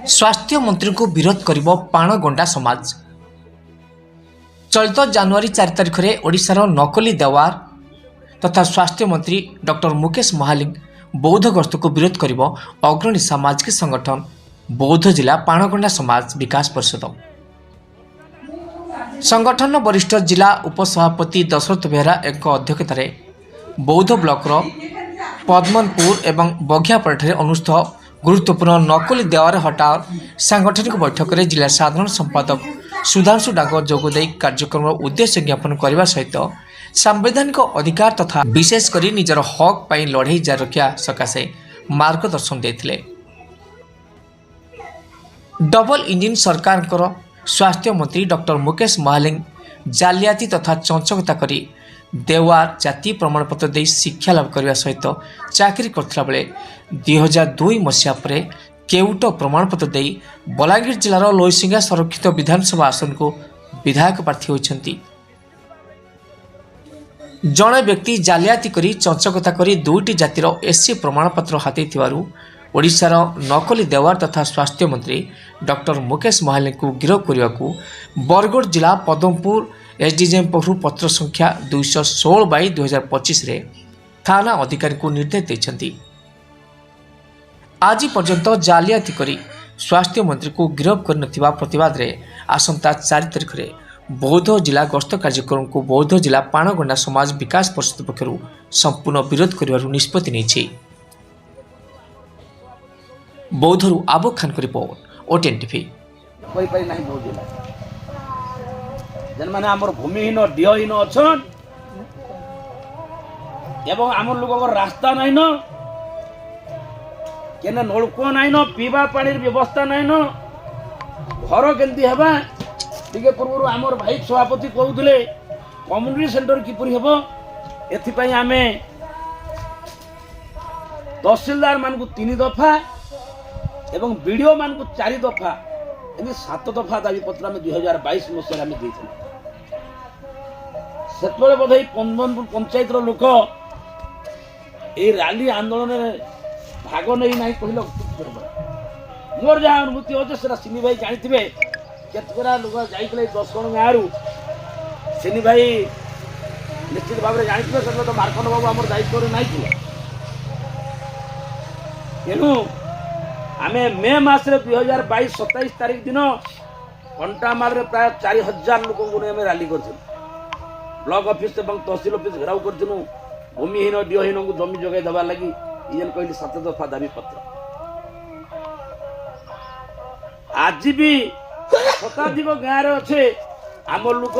स्वास्थ्य मंत्री को विरोध कर पाणगंडा समाज। चलित जनवरी 4 तारिख में ओडिशार नकली देवार तथा स्वास्थ्य मंत्री डॉक्टर मुकेश महालिंग बौद्ध गस्त को विरोध कर अग्रणी सामाजिक संगठन बौद्ध जिला पाणगंडा समाज विकास परिषद संगठन वरिष्ठ जिला उपसभापति दशरथ बेहरा एक अध्यक्षतार बौद्ध ब्लॉकर पद्मनपुर एवं बघियापड़ा अनुष्ठित गुरुत्वपूर्ण नकली देवार हटाओ सांगठनिक बैठक में जिला साधारण संपादक सुधांशु डांग जोगदे कार्यक्रम उद्देश्य ज्ञापन करने सहित संवैधानिक अधिकार तथा विशेषकर निजर हक पर लड़े जारी रखा सकाशे मार्गदर्शन देते। डबल इंजिन सरकार स्वास्थ्य मंत्री डॉक्टर मुकेश महालिंग जालियाती तथा चंचकता करी देवार जाति प्रमाणपत्र दे शिक्षा लाभ करने सहित चाकरी करथिला बेले 2002 मसीहा पर केउट प्रमाणपत्र दे बलांगीर जिलार लोईसिंगा संरक्षित विधानसभा आसन को विधायक प्रार्थी होइछंती। जड़े व्यक्ति जालियाती करी चंचकता करी दुईटी जातिर एससी प्रमाणपत्र हाथी ओडिशार नकली देवार तथा स्वास्थ्य मंत्री डॉक्टर मुकेश महालिंग को गिरफ्त करने को बरगढ़ जिला पद्मपुर एसडीजेएम पक्षर पत्र संख्या 216/2025 रे थाना अधिकारी को निर्देश देते। आज पर्यंत जालियाती करी स्वास्थ्य मंत्री को गिरफ्त कर प्रतिवाद रे आसंता 4 तारिख में बौद्ध जिला गस्त कार्यक्रम को बौद्ध जिला पाणगंडा समाज विकास परिषद पक्षर संपूर्ण विरोध कर निष्पत्ति नहीं। बौद्धरू आबो खान को रिपोर्ट ओटीएन टीवी। जन माने आमर भूमिहीन डीहहीन अच्छन एवं आम लोक रास्ता नाइन केना नलकूप नाइन पीवा पानी व्यवस्था नाइन घर केमती हेबा टिके पूर्व आमर भाई सभापति कहते कम्युनिटी सेंटर किपरि हेबो एथिपाई आमे तहसीलदार मान को 3 दफा एवं बीडीओ मान को 4 दफा एमि 7 दफा दाबी पत्र आम 2022 मसीह देते से बोध पद्मनपुर पंचायत लोक ये रैली आंदोलन में भाग नहीं ना कहले मोर जहाँ अनुभूति होता सिनी भाई जानते केतरा लोक जाइए 10 गण गाँव सिनी भाई निश्चित भाव में जानते से तो मार्कंड बाबू आम दायित्व नहीं तेणु आम मे मास 2022 27 तारिख दिन कंटामाल प्राय 4000 लोक रैली कर ब्लॉक ऑफिस और तहसील ऑफिस घेराव कर भूमिहीन डीहहीन को जमी जगह देवा लगी ये कहली 7 दफा दाबी पत्र आज भी शताधिक गाँव अच्छे आम लोक